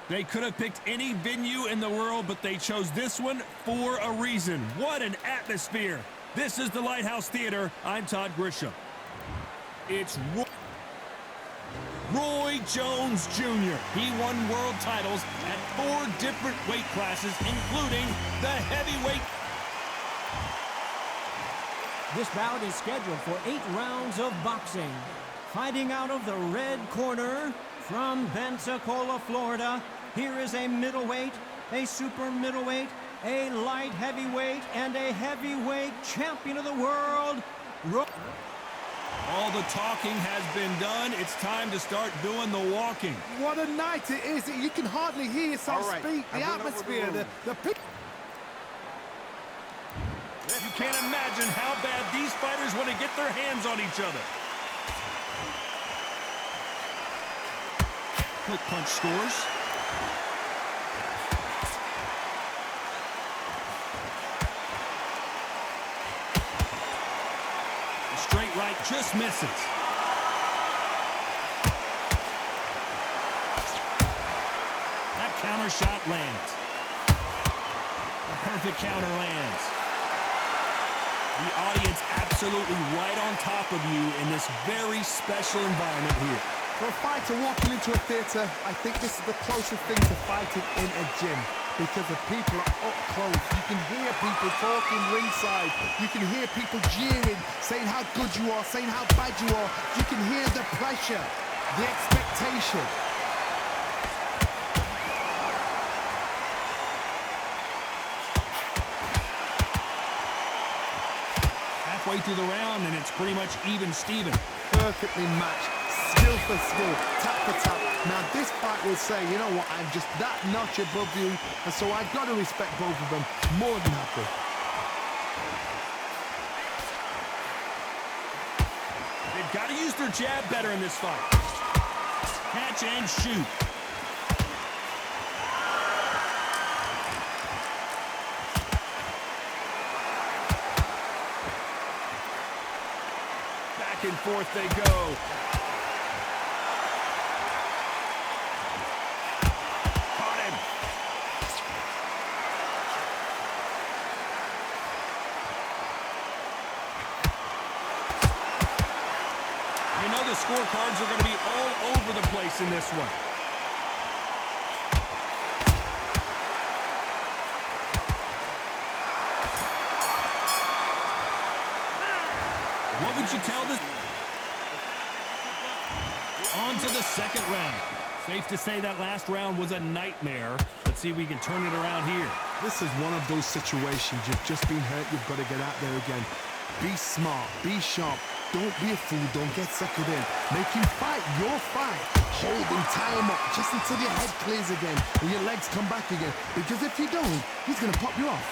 They could have picked any venue in the world, but they chose this one for a reason. What an atmosphere. This is the Lighthouse Theater. I'm Todd Grisham. It's Roy Jones Jr. He won world titles at 4 different weight classes, including the heavyweight. This bout is scheduled for 8 rounds of boxing. Fighting out of the red corner from Pensacola, Florida, here is a middleweight, a super middleweight, a light heavyweight, and a heavyweight champion of the world. All the talking has been done. It's time to start doing the walking. What a night it is. You can hardly hear yourself speak. The atmosphere, the people. You can't imagine how bad these fighters want to get their hands on each other. Quick punch scores. The straight right just misses. That counter shot lands. A perfect counter lands. The audience absolutely right on top of you in this very special environment here. For a fighter walking into a theatre, I think this is the closest thing to fighting in a gym because the people are up close. You can hear people talking ringside. You can hear people jeering, saying how good you are, saying how bad you are. You can hear the pressure, the expectation. Halfway through the round, and it's pretty much even Steven. Perfectly matched. Skill for skill, tap for tap. Now this fight will say, you know what, I'm just that notch above you, and so I've got to respect both of them. More than happy. They've got to use their jab better in this fight. Catch and shoot. Back and forth they go. You know the scorecards are going to be all over the place in this one. What would you tell this? On to the second round. Safe to say that last round was a nightmare. Let's see if we can turn it around here. This is one of those situations. You've just been hurt. You've got to get out there again. Be smart. Be sharp. Don't be a fool. Don't get suckered in. Make him fight your fight. Hold him, tie him up, just until your head clears again and your legs come back again. Because if you don't, he's going to pop you off.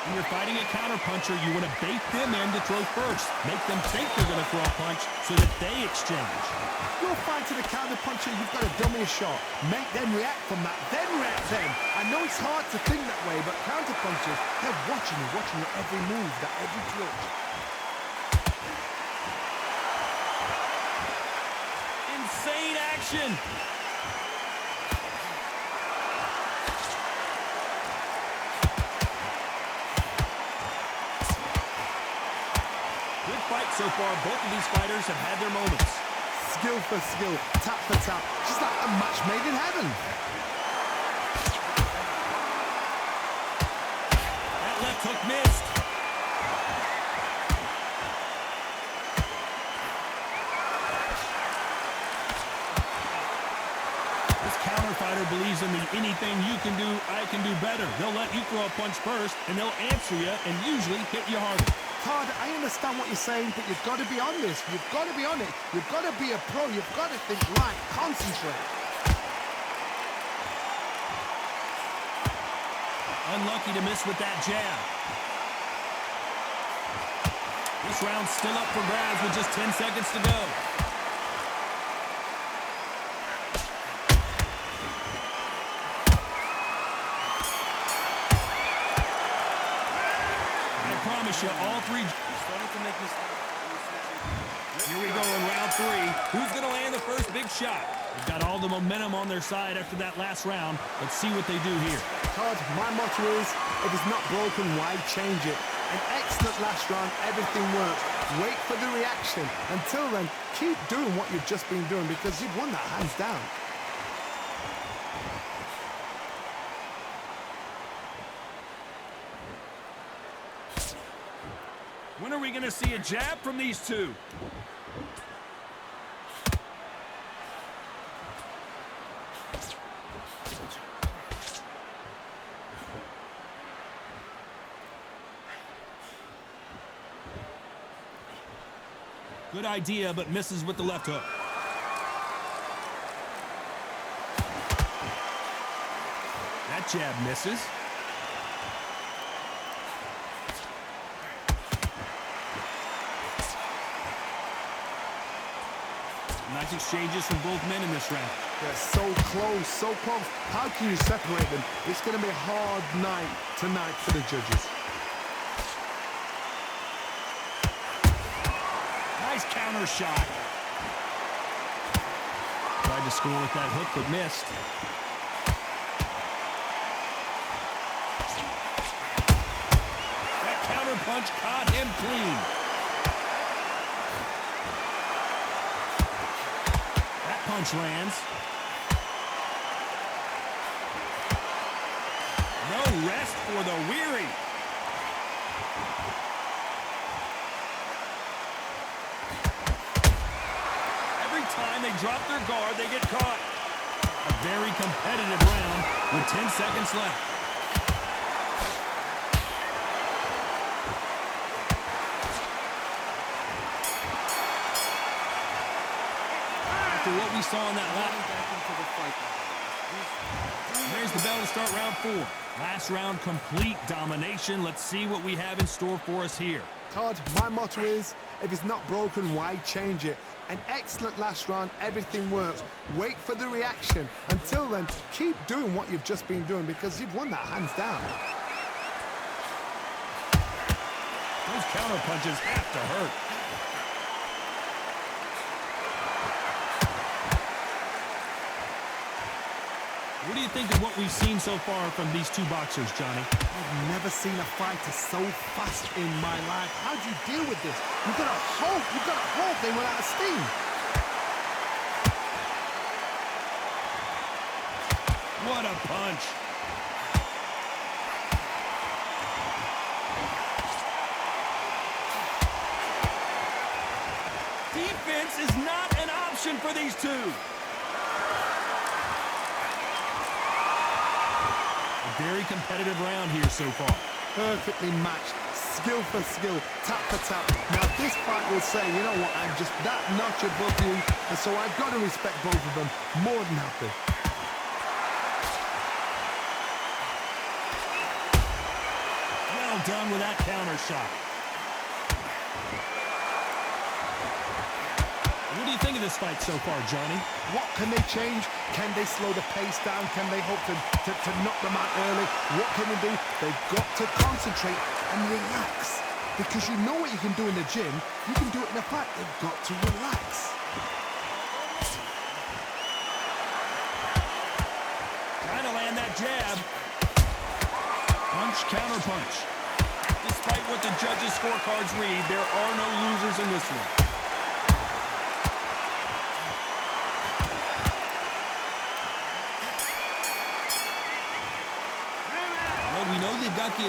When you're fighting a counterpuncher, you want to bait them in to throw first. Make them think they're going to throw a punch so that they exchange. You're fighting a counterpuncher, you've got to dummy a shot. Make them react from that, then react them. I know it's hard to think that way, but counterpunchers, they're watching your every move, that every twitch. Insane action! Good fight so far. Both of these fighters have had their moments. Skill for skill, tap for tap, just like a match made in heaven. That left hook missed. This counter fighter believes in the anything you can do, I can do better. They'll let you throw a punch first, and they'll answer you and usually hit you harder. Todd, I understand what you're saying, but you've got to be on this. You've got to be on it. You've got to be a pro. You've got to think right. Concentrate. Unlucky to miss with that jab. This round's still up for grabs with just 10 seconds to go. Alicia, all three. Starting to make mistakes. Here we go in round 3. Who's going to land the first big shot? They've got all the momentum on their side after that last round. Let's see what they do here. Todd, my motto is, if it's not broken, why change it? An excellent last round, everything works. Wait for the reaction. Until then, keep doing what you've just been doing because you've won that hands down. When are we going to see a jab from these two? Good idea, but misses with the left hook. That jab misses. Nice exchanges from both men in this round. They're so close, so close. How can you separate them? It's going to be a hard night tonight for the judges. Nice counter shot. Tried to score with that hook, but missed. That counter punch caught him clean. That punch lands. No rest for the weary. Time they drop their guard, they get caught. A very competitive round with 10 seconds left. After what we saw in that last, there's the bell to start round 4. Last round, complete domination. Let's see what we have in store for us here. Todd, my motto is, if it's not broken, why change it? An excellent last round, everything works. Wait for the reaction. Until then, keep doing what you've just been doing because you've won that hands down. Those counter punches have to hurt. What do you think of what we've seen so far from these two boxers, Johnny? I've never seen a fighter so fast in my life. How do you deal with this? You've got to hope they run out of steam. What a punch. Defense is not an option for these two. Very competitive round here so far. Perfectly matched, skill for skill, tap for tap. Now this fight will say, you know what, I'm just that notch above you, and so I've got to respect both of them more than happy. Well done with that counter shot. What do you think of this fight so far, Johnny? What can they change? Can they slow the pace down? Can they hope to knock them out early? What can they do? They've got to concentrate and relax. Because you know what you can do in the gym, you can do it in the fight. They've got to relax. Trying to land that jab. Punch, counter punch. Despite what the judges' scorecards read, there are no losers in this one. We know they've got the...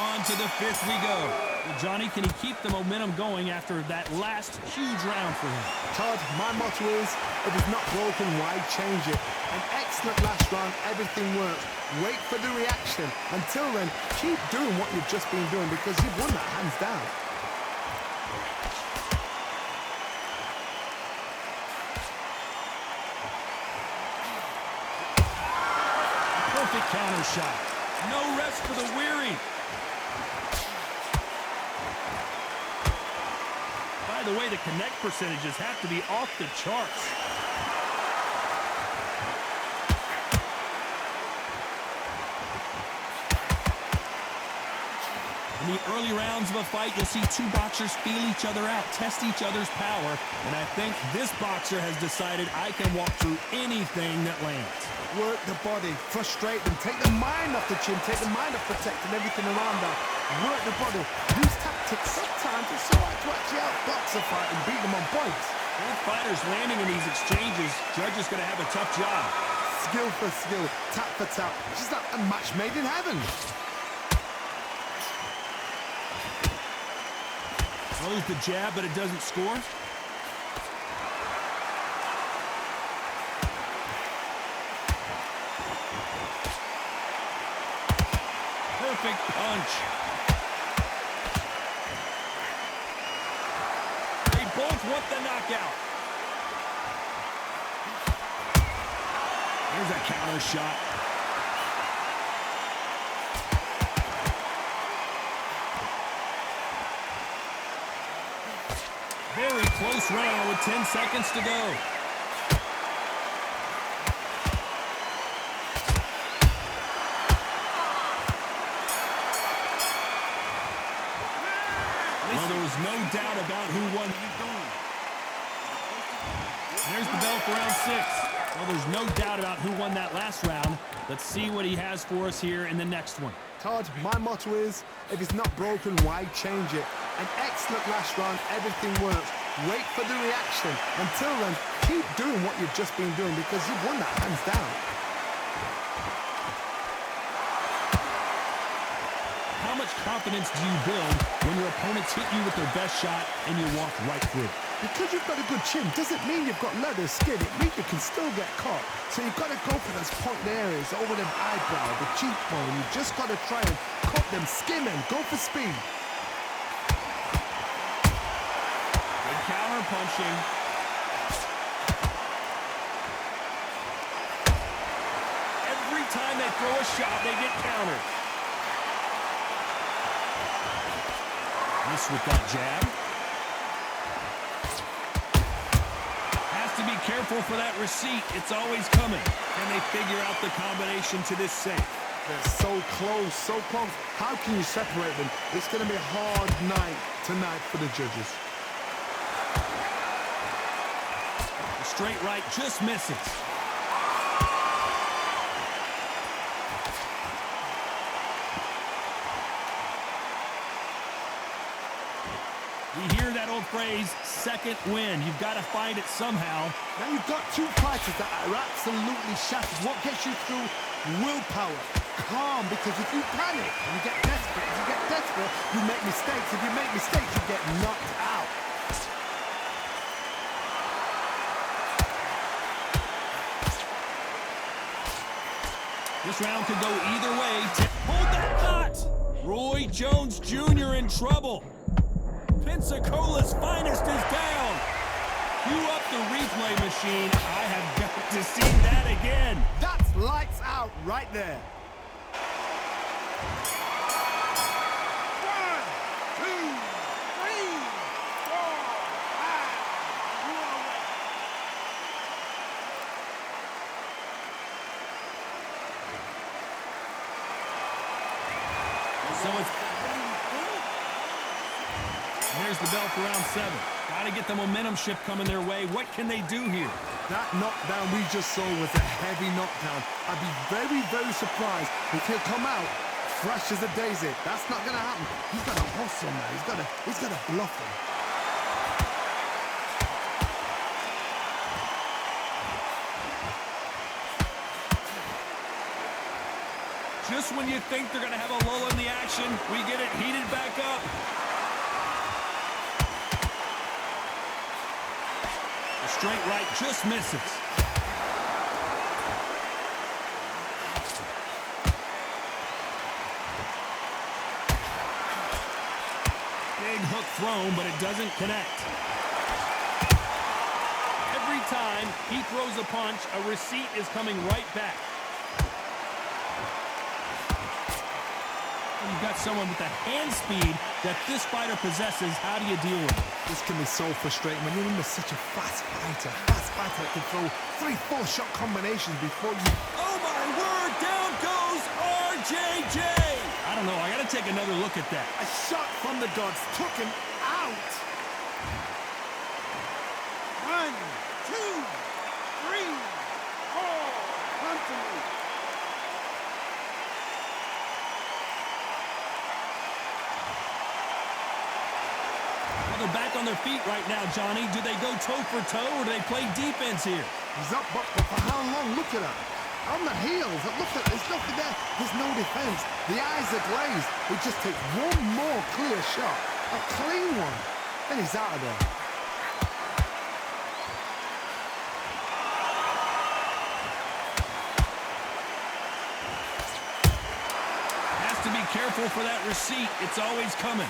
On to the 5th we go. Well, Johnny, can he keep the momentum going after that last huge round for him? Todd, my motto is, if it's not broken, why change it? An excellent last round, everything works. Wait for the reaction. Until then, keep doing what you've just been doing because you've won that hands down. Perfect counter shot. No rest for the weary. By the way, the connect percentages have to be off the charts. In the early rounds of a fight, you'll see two boxers feel each other out, test each other's power, and I think this boxer has decided I can walk through anything that lands. Work the body, frustrate them, take the mind off the chin, take the mind off protecting everything around that. Work the body, use tactics. Sometimes it's so hard to actually outbox a fight and beat them on points. Both fighters landing in these exchanges, Judge is going to have a tough job. Skill for skill, tap for tap. Just like a match made in heaven. Throws the jab, but it doesn't score. Perfect punch. They both want the knockout. There's a counter shot. Very close round with 10 seconds to go. Well, there was no doubt about who won. There's the bell for round 6. Well, there's no doubt about who won that last round. Let's see what he has for us here in the next one. Todd, my motto is, if it's not broken, why change it? An excellent last round, everything works. Wait for the reaction. Until then, keep doing what you've just been doing because you've won that hands down. How much confidence do you build when your opponents hit you with their best shot and you walk right through? Because you've got a good chin doesn't mean you've got leather skin. It means you can still get caught. So you've got to go for those point areas over the eyebrow, the cheekbone. You just got to try and cut them, skim them, go for speed. Good counter punching. Every time they throw a shot, they get countered. Miss with that jab. Has to be careful for that receipt. It's always coming. Can they figure out the combination to this safe? They're so close, so close. How can you separate them? It's going to be a hard night tonight for the judges. The straight right just misses. We hear that old phrase, second win. You've got to find it somehow. Now you've got two fighters that are absolutely shattered. What gets you through? Willpower. Calm, because if you panic, you get desperate. If you get desperate, you make mistakes. If you make mistakes, you get knocked out. This round could go either way. Hold that knot! Roy Jones Jr. in trouble. Pensacola's finest is down. Cue up the replay machine. I have got to see that again. That's lights out right there. 1, 2, 3, 4, 5. So it's... There's the bell for round 7. Got to get the momentum shift coming their way. What can they do here? That knockdown we just saw was a heavy knockdown. I'd be very, very surprised if he'll come out fresh as a daisy. That's not going to happen. He's got to hustle now. He's got to bluff him. Just when you think they're going to have a lull in the action, we get it heated back up. The straight right just misses. Big hook thrown, but it doesn't connect. Every time he throws a punch, a receipt is coming right back. You've got someone with the hand speed that this fighter possesses. How do you deal with it? This can be so frustrating when you're in such a fast fighter that can throw 3, 4 shot combinations before you... Oh my word, down goes RJJ! I don't know. I got to take another look at that. A shot from the gods took him out. 1, 2, 3, 4. Come to me. Well, they're back on their feet right now, Johnny. Do they go toe for toe or do they play defense here? He's up, but for how long? Look at that. On the heels, look at, there's nothing there. There's no defense. The eyes are glazed. He just takes one more clear shot, a clean one, and he's out of there. Has to be careful for that receipt. It's always coming.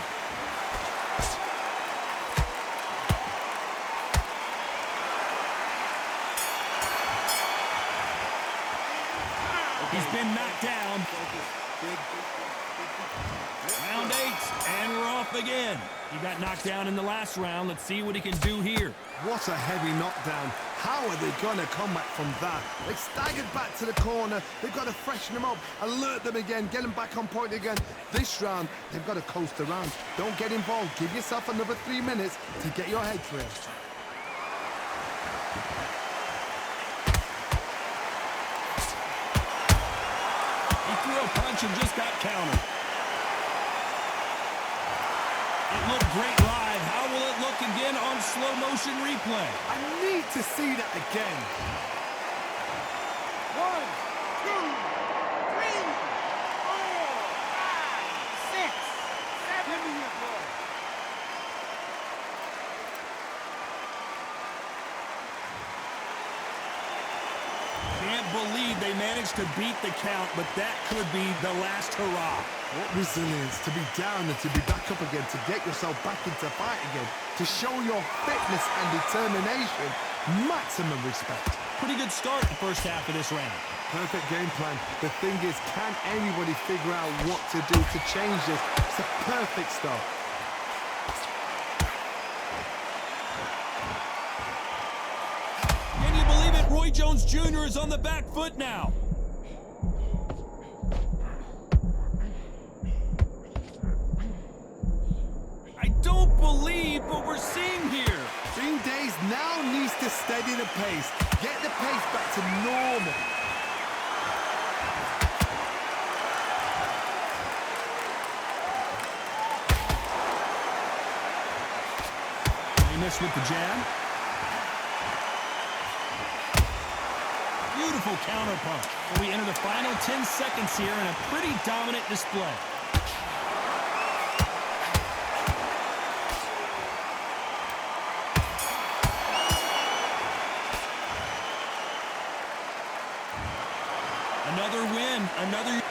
He's been knocked down. Round 8, and we're off again. He got knocked down in the last round. Let's see what he can do here. What a heavy knockdown. How are they going to come back from that? They staggered back to the corner. They've got to freshen them up, alert them again, get them back on point again. This round, they've got to coast around. Don't get involved. Give yourself another 3 minutes to get your head clear. Threw a punch and just got countered. It looked great live. How will it look again on slow motion replay? I need to see that again. 1, 2, 3, 4, 5, 6, 7. Give me your ball. Can't believe they managed to beat the count, but that could be the last hurrah. What resilience to be down and to be back up again, to get yourself back into fight again, to show your fitness and determination. Maximum respect. Pretty good start the first half of this round. Perfect game plan. The thing is, can anybody figure out what to do to change this? It's a perfect start. Can you believe it? Roy Jones Jr. is on the back foot now. I don't believe what we're seeing here. Green Days now needs to steady the pace. Get the pace back to normal. He missed with the jab. Beautiful counter punch. We enter the final 10 seconds here in a pretty dominant display. Another win, another...